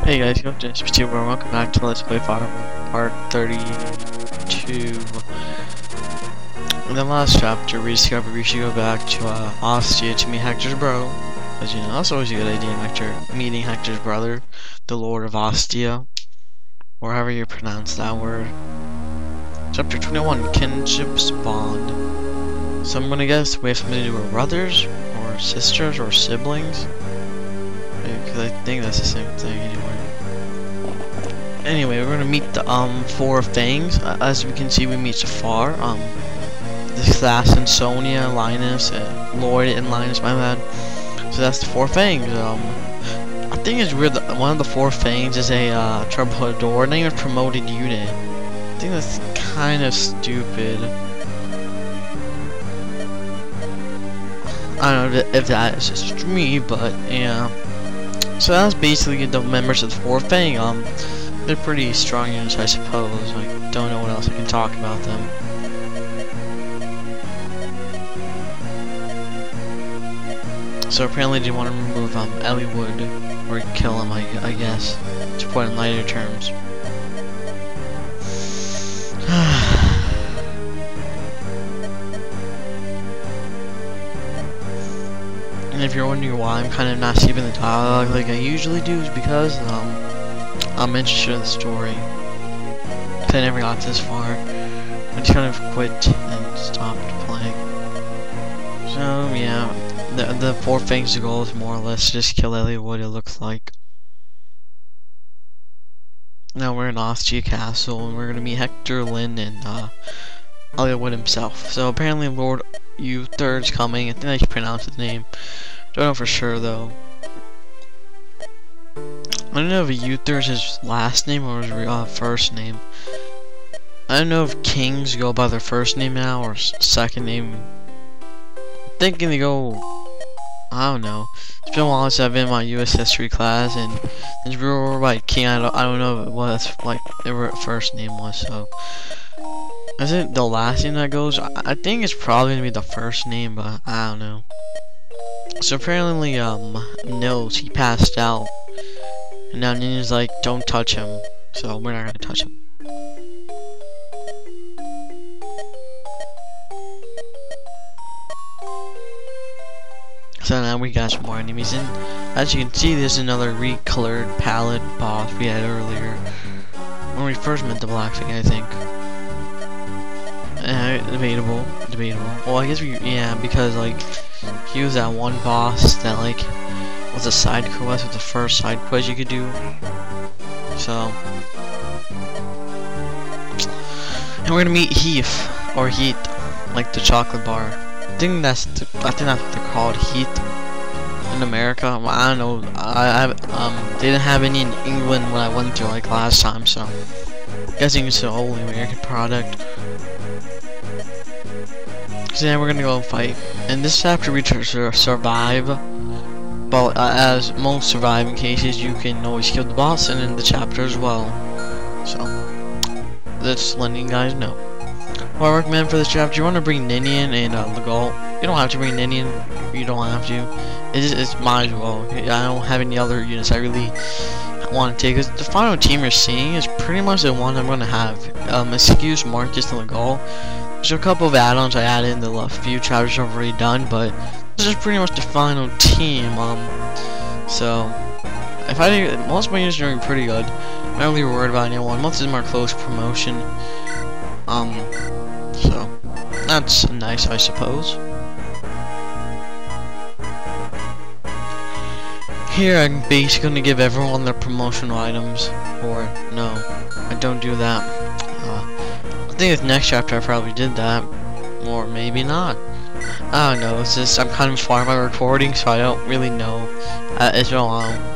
Hey guys, Thrity-Two, welcome back to Let's Play Fire Part 32. In the last chapter, we discovered we should go back to Ostia to meet Hector's bro. As you know, that's always a good idea, meeting Hector's brother, the Lord of Ostia, or however you pronounce that word. Chapter 21, Kinship's Bond. So I'm gonna guess we have something to do with brothers, or sisters, or siblings. Because I think that's the same thing anyway. Anyway, we're gonna meet the four fangs. As we can see, we meet Jafar, this class, and Sonia, Linus, Lloyd, and Linus. My bad. So that's the four fangs. I think it's weird that one of the four fangs is a troubadour, not even a promoted unit. I think that's kind of stupid. I don't know if that is just me, but yeah. So that's basically the members of the four fang. They're pretty strong units, I suppose. I don't know what else I can talk about them. So apparently they want to remove Ellie Wood, or kill him, I guess, to put in lighter terms. And if you're wondering why I'm kind of not skipping the dialogue like I usually do, is because I'm interested in the story. I never got this far. I just kind of quit and stopped playing. So yeah, the four fangs' goal is more or less just kill Ellie Wood, it looks like. Now we're in Ostia Castle and we're gonna meet Hector, Lynn, and Ellie Wood himself. So apparently Lord Hector's coming. I think I should pronounce his name. Don't know for sure though. I don't know if Hector is his last name or his first name. I don't know if kings go by their first name now or second name. I'm thinking they go, I don't know. It's been a while since I've been in my US history class, and it's ruled by king. I don't know if it was like their first name was. So is it the last name that goes? I think it's probably gonna be the first name, but I don't know. So apparently Nils, he passed out. And now Ninja's like, don't touch him. So we're not gonna touch him. So now we got some more enemies, and as you can see, there's another recolored palette boss we had earlier when we first met the Black Fang, I think. Debatable. Well, I guess yeah, because like he was that one boss that like was a side quest, with the first side quest you could do. So, and we're gonna meet Heath, or Heat, like the chocolate bar. I think that's what they're called, Heat, in America. Well, I don't know. They didn't have any in England when I went there like last time, so I'm guessing it's an only American product. So yeah, we're gonna go and fight. And this chapter we survive. But as most surviving cases, you can always kill the boss and in the chapter as well. So that's letting you guys know. What I recommend for this chapter, you want to bring Ninian and Legault. You don't have to bring Ninian. You don't have to. It's might as well. I don't have any other units I really want to take. Because the final team you're seeing is pretty much the one I'm going to have. Excuse Marcus and Legault. There's a couple of add-ons I added in the few chapters I've already done, but this is pretty much the final team. So if most of my units are doing pretty good. I'm not really worried about anyone. Most of them are close promotion. So that's nice, I suppose. Here I'm basically gonna give everyone their promotional items, or no, I don't do that. I think this next chapter I probably did that, or maybe not. I don't know, it's just I'm kind of far in my recording, so I don't really know. It's been a while.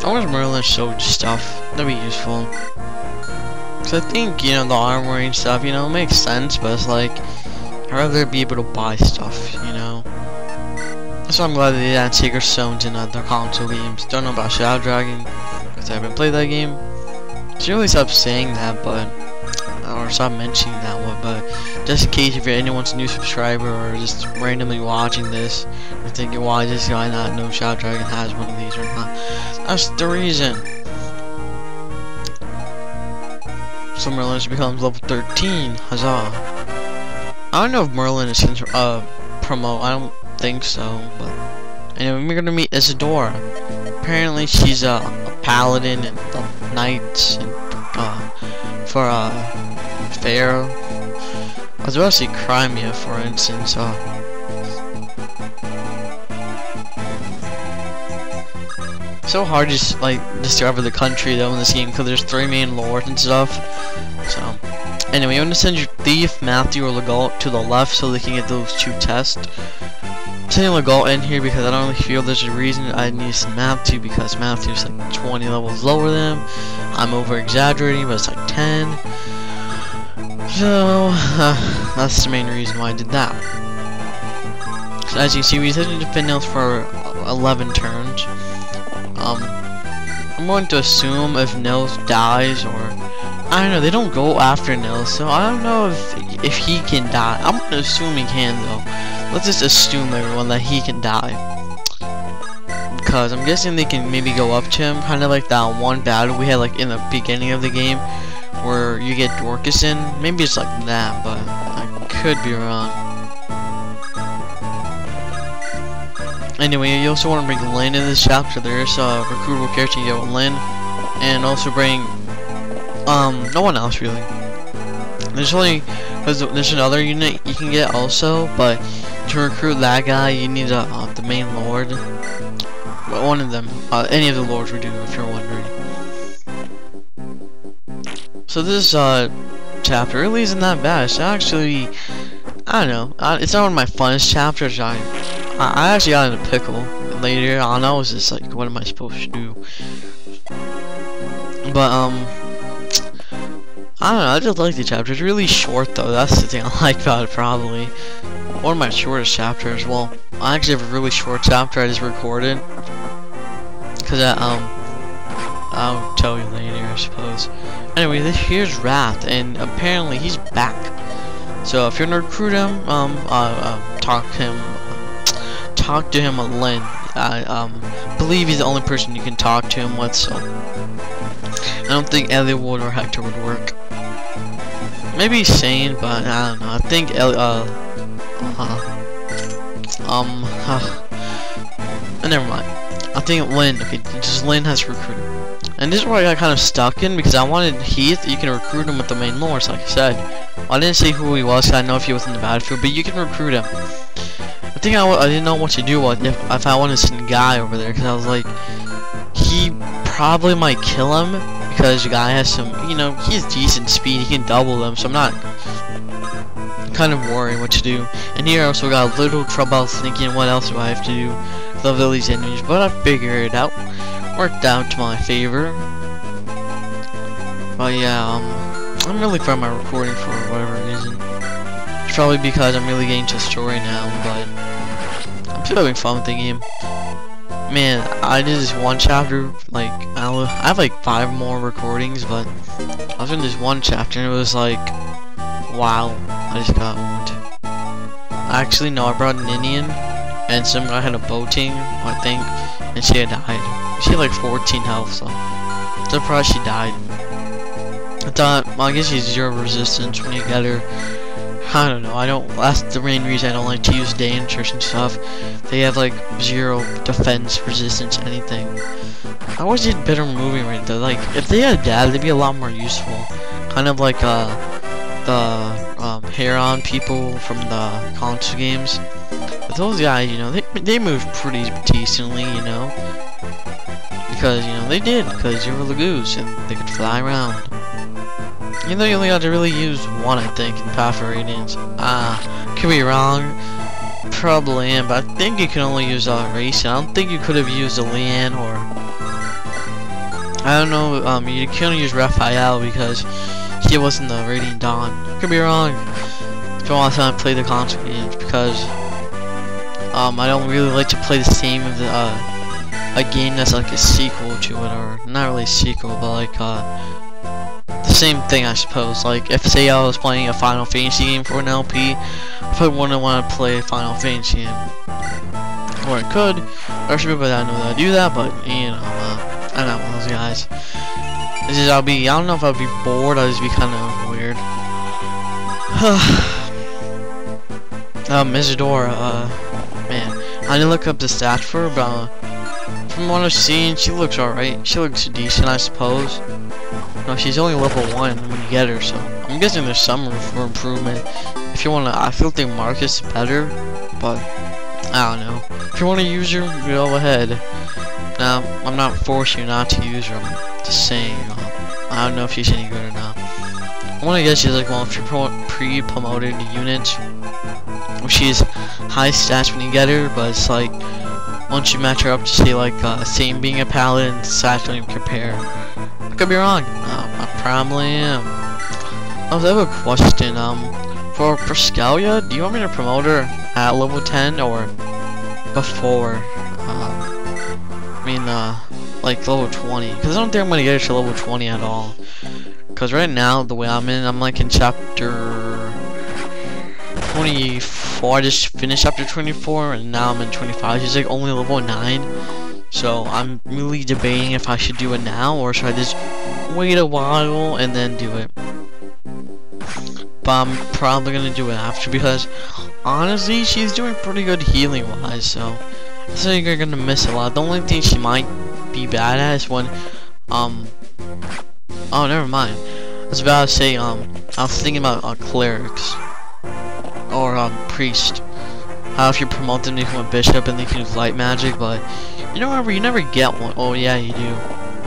I wish Merlin showed stuff. That'd be useful. Cause I think, you know, the armory and stuff, you know, makes sense, but it's like, I'd rather be able to buy stuff, you know. So I'm glad they add Sacred Stones in other console games. Don't know about Shadow Dragon, because I haven't played that game. Should really stop saying that, but or stop mentioning that one, but just in case if you're anyone's new subscriber or just randomly watching this, you're thinking, why does this guy not know Shadow Dragon has one of these or not? That's the reason. So Merlin becomes level 13. Huzzah! I don't know if Merlin is promote. I don't think so. But anyway, we're gonna meet Isadora. Apparently, she's a paladin and knights and for Pharaoh. I was about to say Crimea, for instance. So hard to just like discover the country though in this game because there's 3 main lords and stuff. So anyway, I'm gonna send your thief, Matthew, or Legault to the left so they can get those 2 tests. I'm sending Legault in here because I don't really feel there's a reason I need to send Matthew because Matthew's like 20 levels lower than him. I'm over exaggerating, but it's like 10. So that's the main reason why I did that. So as you can see, we did defend Nils for 11 turns. I'm going to assume if Nils dies, or I don't know, they don't go after Nils, so I don't know if he can die. I'm going to assume he can though. Let's just assume, everyone, that he can die, because I'm guessing they can maybe go up to him, kind of like that one battle we had like in the beginning of the game where you get Dorcas in. Maybe it's like that, but I could be wrong. Anyway, you also want to bring Lynn in this chapter. There's a recruitable character you get with Lynn, and also bring no one else really. There's only because there's another unit you can get also, but to recruit that guy you need the main lord. Well, one of them, any of the lords would do if you're wondering. So this chapter really isn't that bad. It's actually, I don't know, it's not one of my funnest chapters. I actually got in a pickle later on. I was just like, what am I supposed to do? But I don't know, I just like the chapter. It's really short though. That's the thing I like about it, probably. One of my shortest chapters. Well, I actually have a really short chapter I just recorded. Cause I'll tell you later, I suppose. Anyway, here's Wrath, and apparently he's back. So if you're gonna recruit him, talk to him on Lynn. I believe he's the only person you can talk to him with, so I don't think Elliot would or Hector would work. Maybe Shane, but I don't know. I think never mind. I think Lynn. Okay, just Lynn has to recruit him. And this is where I got kind of stuck in because I wanted Heath. You can recruit him with the main lords, like I said. I didn't say who he was, so I didn't know if he was in the battlefield, but you can recruit him. I think I didn't know what to do if I wanted to send Guy over there, because I was like, he probably might kill him because the guy has some, you know, he has decent speed. He can double them, so I'm not kind of worried what to do. And here I also got a little trouble thinking what else do I have to do to level these enemies, but I figured it out. Worked out to my favor. But yeah, I'm really proud of my recording for whatever reason. It's probably because I'm really getting to the story now, but I'm still having fun with the game. Man, I did this one chapter, like, I have like 5 more recordings, but I was in this one chapter and it was like, wow, I just got owned. Actually, no, I brought an Indian, and some guy had a bow team, I think, and she had died. She had like 14 health, so I'm surprised she died. I thought, well, I guess she's 0 resistance when you get her. I don't know, that's the main reason I don't like to use dancers and stuff. They have like 0 defense, resistance, anything. I always did better moving rate though. Like, if they had that, they'd be a lot more useful. Kind of like the Heron people from the console games. But those guys, you know, they move pretty decently, you know. Because, you know, they did, because you were Lagoose and they could fly around. Even though you only got to really use one, I think, in Path of Radiance. Could be wrong. Probably am, but I think you can only use Race. I don't think you could have used a Leanne or... I don't know, you can only use Raphael because he was in the Radiant Dawn. Could be wrong. It's been a long time I played the console games because I don't really like to play the same of a game that's like a sequel to it, or not really a sequel, but like the same thing, I suppose. Like, if say I was playing a Final Fantasy game for an LP, I probably wouldn't want to play a Final Fantasy game. Or I could. There's people that know that I do that, but you know, I'm not one of those guys. It's just, I don't know if I'd be bored. I'd just be kind of weird. Isadora, man, I didn't look up the stats for her, but from what I've seen, she looks alright. She looks decent, I suppose. No, she's only level 1 when you get her, so I'm guessing there's some room for improvement. If you wanna, I feel like Marcus is better, but I don't know. If you wanna use her, go ahead. Now, I'm not forcing you not to use her. I'm just saying, I don't know if she's any good or not. I wanna guess she's like one of your pre-promoted units. She's high stats when you get her, but it's like once you match her up to say like same being a paladin, stats don't even compare. I could be wrong. I probably am. I have a question. For Priscalia, do you want me to promote her at level 10 or before? I mean, like level 20. Because I don't think I'm gonna get her to level 20 at all. Because right now, the way I'm like in chapter 24. I just finished chapter 24, and now I'm in 25. She's like only level 9. So I'm really debating if I should do it now or should I just wait a while and then do it. But I'm probably gonna do it after because honestly she's doing pretty good healing wise, so I think you're gonna miss a lot. The only thing she might be bad at is when oh never mind. I was about to say I was thinking about clerics or priest. How if you promote them to become a bishop and they can use light magic, but you never get one. Oh yeah, you do.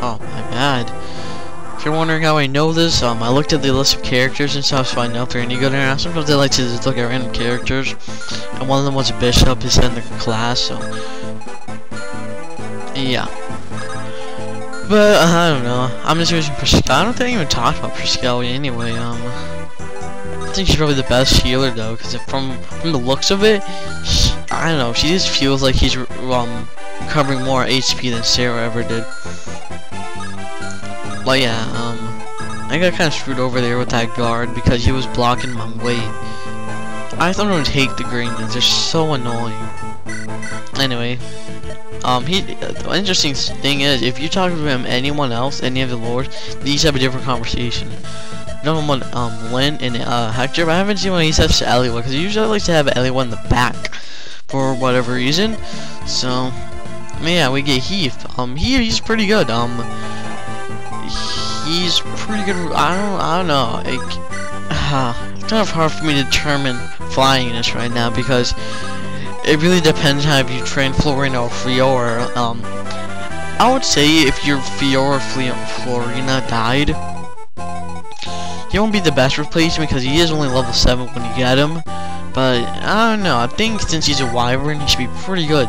Oh my god. If you're wondering how I know this, I looked at the list of characters and stuff to find out if they're any good or not. Sometimes I like to just look at random characters, and one of them was a bishop. He said in the class, so yeah. But I don't know. I'm just using Priscalia. I don't think I even talked about Priscalia anyway. I think she's probably the best healer though, because from the looks of it, I don't know. She just feels like he's recovering more HP than Sarah ever did. But yeah, I got kind of screwed over there with that guard because he was blocking my way. I thought I would take the greens. They're so annoying. Anyway, the interesting thing is, if you talk to him, anyone else, any of the lords, they each have a different conversation. No one, Lynn and Hector, but I haven't seen when he says to Eliwa, because he usually likes to have Eliwa in the back for whatever reason. So, yeah, we get Heath. He's pretty good. He's pretty good. I don't know. It's kind of hard for me to determine flying this right now because it really depends how you train Florina or Fiora. I would say if your Fiora or Florina died, he won't be the best replacement because he is only level 7 when you get him. But I don't know. I think since he's a Wyvern, he should be pretty good.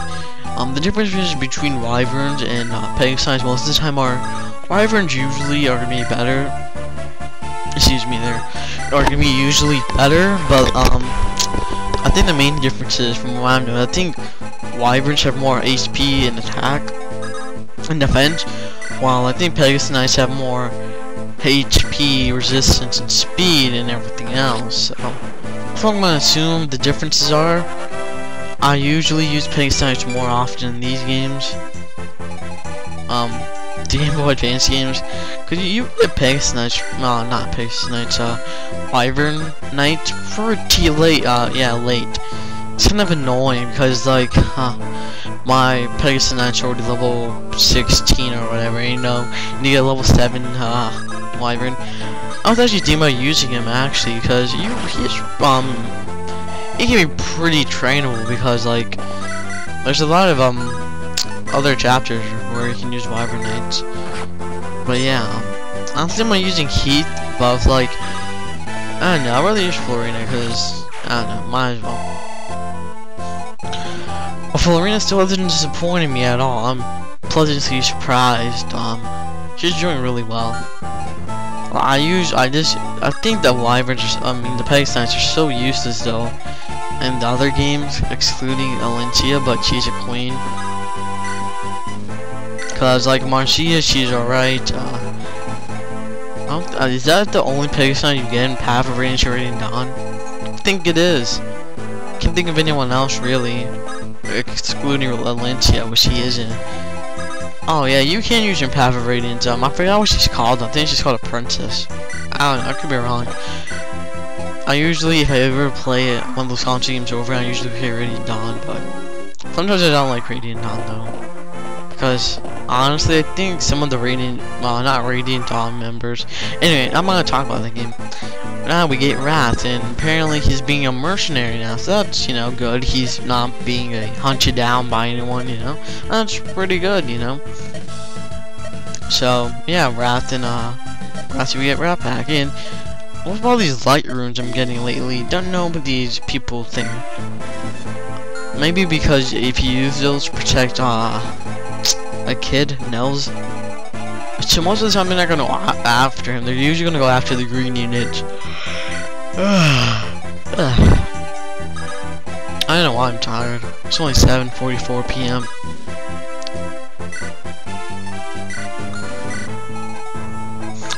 The differences between Wyverns and Pegasus most of the time are Wyverns usually are gonna be better. Excuse me, are gonna be usually better, but I think the main difference is from what I know. I think Wyverns have more HP and attack and defense, while I think Pegasus Knights have more HP, resistance, and speed, and everything else. So I'm gonna assume the differences are, I usually use Pegasus Knights more often in these games. The Game Boy Advance games, because you get Pegasus Knights, not Pegasus Knights, Wyvern Knights pretty late, yeah, late. It's kind of annoying because, like, my Pegasus Knight's already level 16 or whatever, you know, and you get level 7, Wyvern. I was actually thinking about using him, actually, because he can be pretty trainable, because, like, there's a lot of, other chapters where you can use Wyvern Knights. But yeah, I don't think I'm using Heath, but like, I don't know, I'd rather use Florina because, I don't know, might as well. Well, Florina still hasn't disappointed me at all. I'm pleasantly surprised. She's doing really well. I think the Wyverns are, the Pegasus Knights are so useless though in the other games, excluding Alencia, but she's a queen. Cause like Marcia, she's alright. Is that the only peg sign you get in Path of Radiance Radiant Dawn? I think it is. I can't think of anyone else really, excluding Valencia, which he isn't. Oh yeah, you can use your Path of Radiance. I forgot what she's called. I think she's called a princess. I don't know. I could be wrong. I usually, if I ever play one of those console games over, I usually play Radiant Dawn, but sometimes I don't like Radiant Dawn though, because honestly, I think some of the Radiant, well, not Radiant Dawn members. Anyway, I'm not gonna talk about the game. Now we get Wrath, and apparently he's being a mercenary now, so that's, you know, good. He's not being hunted down by anyone, you know. That's pretty good, you know. So yeah, Wrath and Wrath, we get Wrath back in. What about all these light runes I'm getting lately? Don't know what these people think. Maybe because if you use those to protect a kid, Nils. So most of the time they're not gonna go after him. They're usually gonna go after the green unit. I don't know why I'm tired. It's only 7:44 p.m.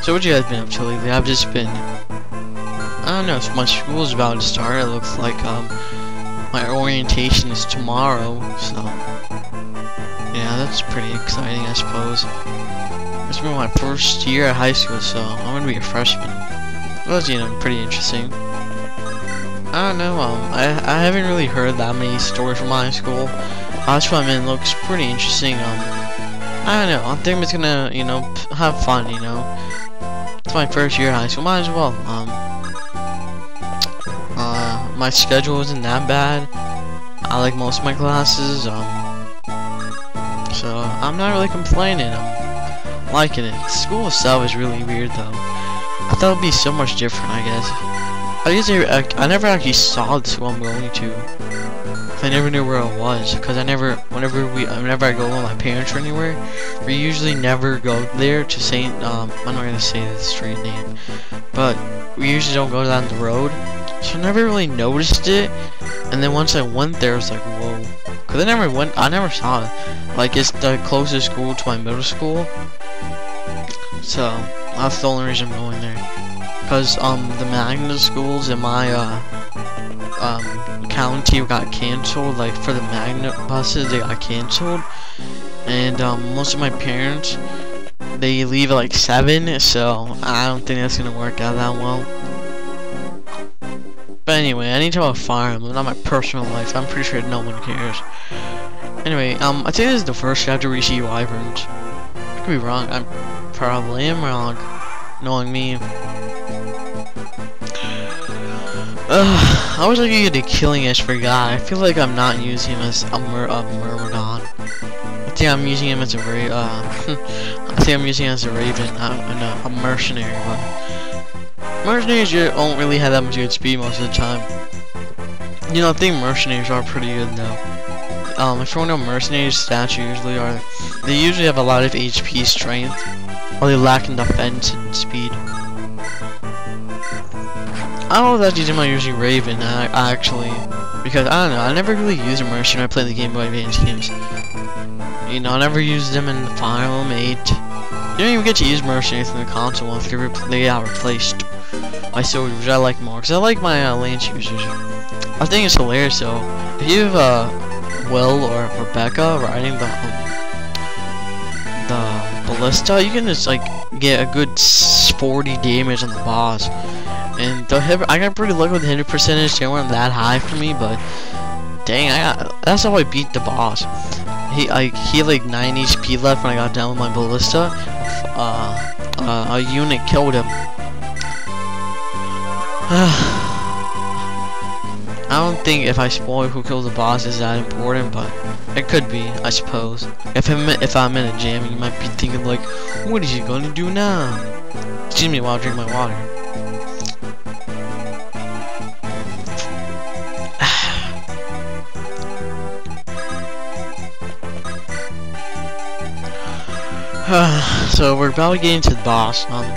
So what you guys been up to lately? I've just been, I don't know, so my school's about to start. It looks like my orientation is tomorrow, so yeah, that's pretty exciting, I suppose. It's been my first year at high school, so I'm gonna be a freshman. That was, you know, pretty interesting. I don't know, I haven't really heard that many stories from high school. That's what I mean, looks pretty interesting. I don't know, I think I'm just gonna, you know, have fun, you know. It's my first year at high school, might as well. My schedule isn't that bad. I like most of my classes, so I'm not really complaining. I'm liking it. School itself is really weird though. I thought it would be so much different, I guess. I never actually saw the school I'm going to. I never knew where it was, because whenever I go with my parents or anywhere, we usually never go there to St. I'm not gonna say the street name, but we usually don't go down the road, so I never really noticed it. And then once I went there, I was like, whoa, because I never saw it. Like, it's the closest school to my middle school, so that's the only reason I'm going there. Because the magnet schools in my county got canceled. Like for the magnet buses, they got canceled, and most of my parents, they leave at like 7, so I don't think that's gonna work out that well. But anyway, I need to have a farm, not my personal life. I'm pretty sure no one cares. Anyway, I think this is the first chapter we see wyverns. I could be wrong. I probably am wrong, knowing me. I was like you get a killing edge for guy. I feel like I'm not using him as a Myrmidon. I think I'm using him as a I think I'm using him as a raven, a mercenary. But mercenaries don't really have that much good speed most of the time. You know, I think mercenaries are pretty good though. If you know, mercenaries stats usually are, they usually have a lot of HP, strength, while they lack in defense and speed. I don't know if that's using my usually Raven, actually, because I don't know, I never really used a mercenary when I played the Game Boy Advance games. You know, I never used them in the Fire Emblem 8. You don't even get to use mercenaries in the console once they got replaced by soldiers, which I like more, because I like my lance users. I think it's hilarious though. If you have Will or Rebecca riding the ballista, you can just like get a good 40 damage on the boss. And I got pretty lucky with the hit percentage. They weren't that high for me, but dang, that's how I beat the boss. He had like 9 HP left when I got down with my ballista. A unit killed him. I don't think if I spoil who kills the boss is that important, but it could be, I suppose. If I'm in a jam, you might be thinking like, what is he gonna do now? Excuse me while I drink my water. So we're about to get into the boss. I'm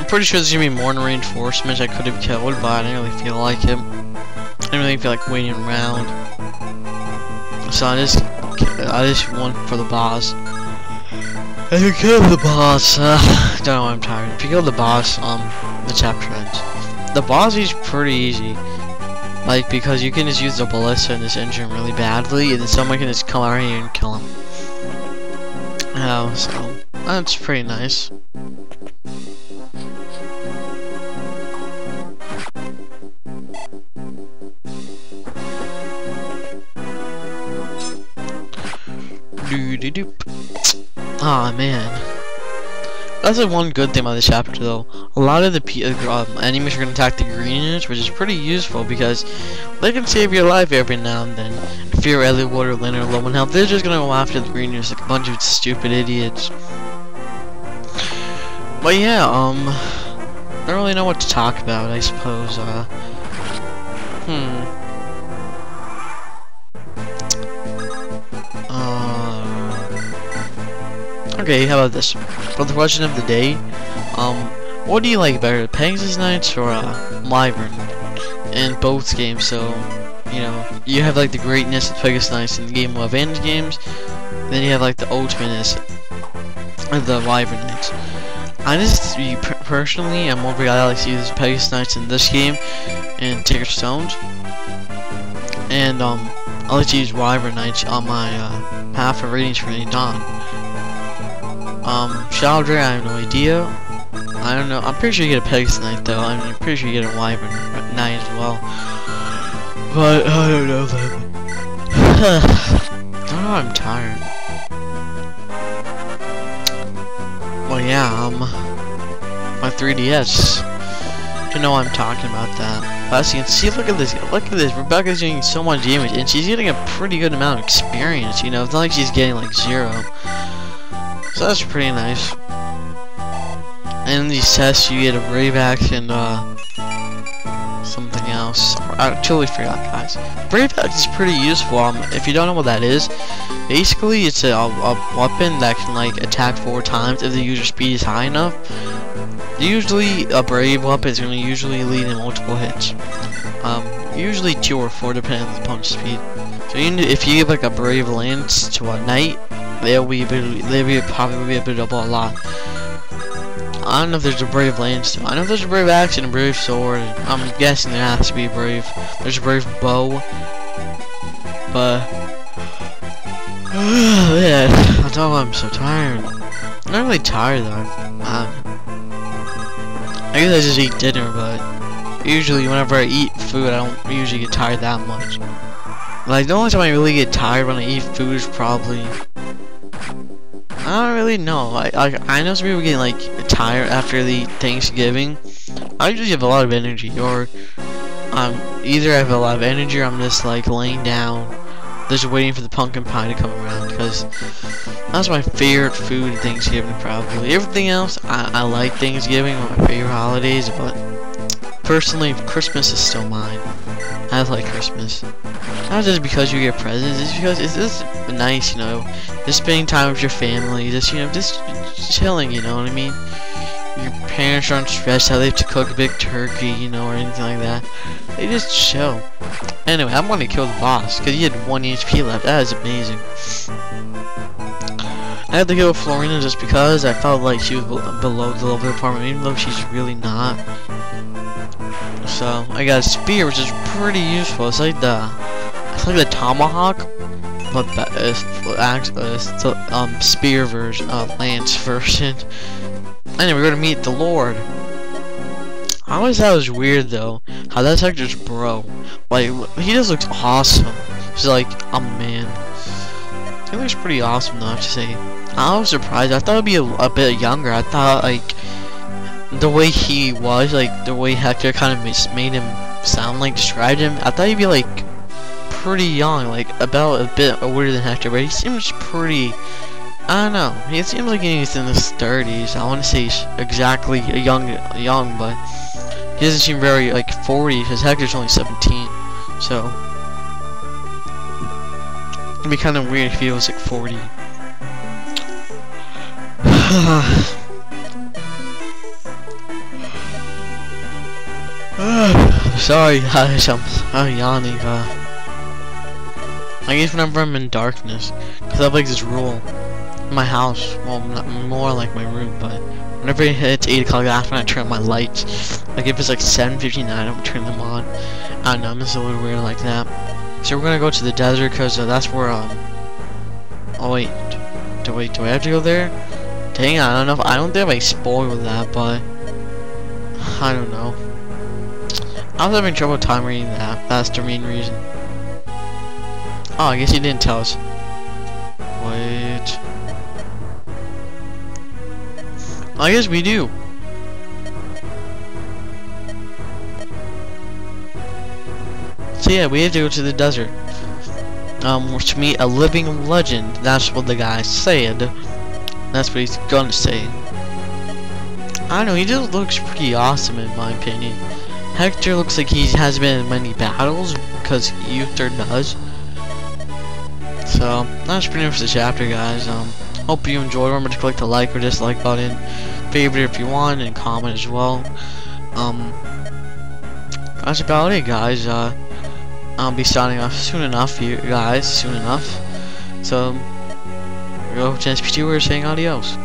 pretty sure there's gonna be more reinforcements I could have killed, but I didn't really feel like it. I didn't really feel like waiting around, so I just went for the boss. If you kill the boss, don't know, I'm tired. If you kill the boss, the chapter ends. The boss is pretty easy. Like, because you can just use the ballista in this engine really badly, and then someone can just come out here and kill him. Oh, so, that's pretty nice. Aw, man. That's the one good thing about this chapter, though. A lot of the enemies are going to attack the greenish, which is pretty useful because they can save your life every now and then. If you're Elliot or Lynn or low on health, they're just going to go after the greenish like a bunch of stupid idiots. But yeah, I don't really know what to talk about, I suppose. Okay, how about this? For the question of the day, what do you like better, Pegasus Knights or Wyvern? In both games, so you know, you have like the greatness of Pegasus Knights in the Game of Advantage games, then you have like the ultimateness of the Wyvern Knights. I just personally, I'm more of a guy that likes to use Pegasus Knights in this game and Tigger Stones, and I like to use Wyvern Knights on my path of ratings for any dawn. Shadow Dragon, I have no idea. I don't know. I'm pretty sure you get a Pegasus Knight though. I'm pretty sure you get a Wyvern Knight as well. But I don't know that. I don't know, I'm tired. Well, yeah, my 3DS. You know I'm talking about that. But as you can see, look at this. Look at this. Rebecca's doing so much damage, and she's getting a pretty good amount of experience. You know, it's not like she's getting like 0. So that's pretty nice. And in these tests, you get a Brave Axe and something else. I totally forgot, guys. Brave Axe is pretty useful. If you don't know what that is, basically it's a weapon that can like attack 4 times if the user speed is high enough. Usually, a Brave weapon is going to usually lead in multiple hits. Usually 2 or 4 depending on the opponent's speed. So if you give like a Brave Lance to a Knight, they'll probably be able to double a lot. I don't know if there's a Brave Lance. I know there's a Brave Axe and a Brave Sword. I'm guessing there has to be a Brave. There's a Brave Bow. But yeah, I know I'm so tired. I'm not really tired though. I guess I just eat dinner, but usually whenever I eat food, I don't usually get tired that much. Like the only time I really get tired when I eat food is probably, I don't really know. I know some people get like tired after the Thanksgiving. I usually have a lot of energy, or either I have a lot of energy or I'm just like laying down, just waiting for the pumpkin pie to come around, because that's my favorite food at Thanksgiving probably. Everything else, I like Thanksgiving, one of my favorite holidays, but personally Christmas is still mine. I like Christmas. Not just because you get presents, it's because it's just nice, you know, just spending time with your family, just, you know, just chilling, you know what I mean? Your parents aren't stressed how they have to cook a big turkey, you know, or anything like that. They just chill. Anyway, I'm gonna kill the boss, because he had 1 HP left. That is amazing. I had to kill Florina just because I felt like she was below the level department, even though she's really not. So, I got a spear, which is pretty useful. It's like the tomahawk, but spear version, lance version. Anyway, we're gonna meet the Lord. I always thought it was weird though, how that Hectors bro. Like, he just looks awesome. He's like a man. He looks pretty awesome though, I have to say. I was surprised. I thought it'd be a bit younger. I thought like the way he was, like the way Hector kind of made him sound, like described him. I thought he'd be like pretty young, like about a bit older than Hector, but he seems pretty. I don't know. He seems like he's in his 30s. I want to say he's exactly young, but he doesn't seem very like 40 because Hector's only 17. So it'd be kind of weird if he was like 40. Sorry guys, I'm yawning. I guess whenever I'm in darkness, because I have like this rule. my house. Well, not, more like my room, but whenever it hits 8 o'clock, that's when I turn on my lights. Like if it's like 7:59, I would turn them on. I don't know, I'm just a little weird like that. So we're gonna go to the desert because that's where oh wait, do I have to go there? Dang, I don't know. I don't think I spoiled that, but I don't know. I was having trouble time reading that. That's the main reason. Oh, I guess he didn't tell us. Wait. I guess we do. So yeah, we have to go to the desert. To meet a living legend. That's what the guy said. That's what he's gonna say. I don't know, he just looks pretty awesome in my opinion. Hector looks like he has been in many battles, because Hector does. So, that's pretty much the chapter, guys. Hope you enjoyed. Remember to click the like or dislike button, favorite if you want, and comment as well. That's about it, guys. I'll be signing off soon enough, you guys, soon enough. So, Thrity-Two, we're saying adios.